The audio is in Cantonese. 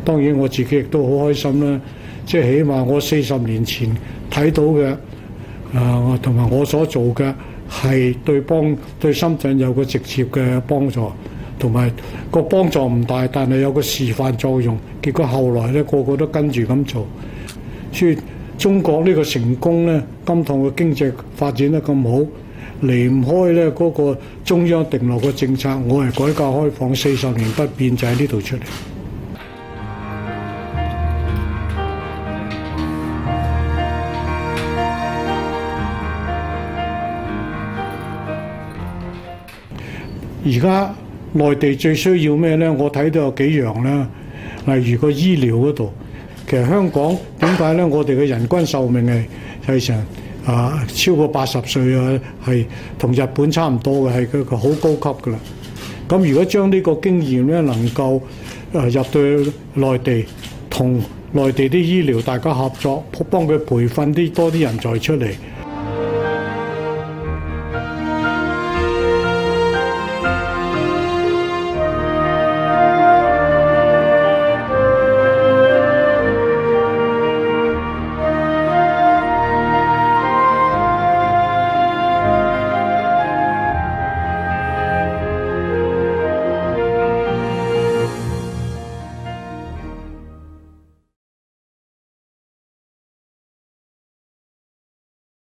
當然我自己亦都好開心啦，即係起碼我40年前睇到嘅同埋我所做嘅係對深圳有個直接嘅幫助，同埋個幫助唔大，但係有個示範作用。結果後來咧個個都跟住咁做，所以中國呢個成功咧，今趟嘅經濟發展得咁好，離唔開咧嗰個中央定落嘅政策。我係改革開放40年不變，就喺呢度出嚟。而家內地最需要咩呢？我睇到有幾樣啦，例如個醫療嗰度，其實香港點解呢？我哋嘅人均壽命係成超過80歲啊，係同日本差唔多嘅，係個好高級㗎啦。咁如果將呢個經驗呢能夠入到內地，同內地啲醫療大家合作，幫佢培訓多啲人才出嚟。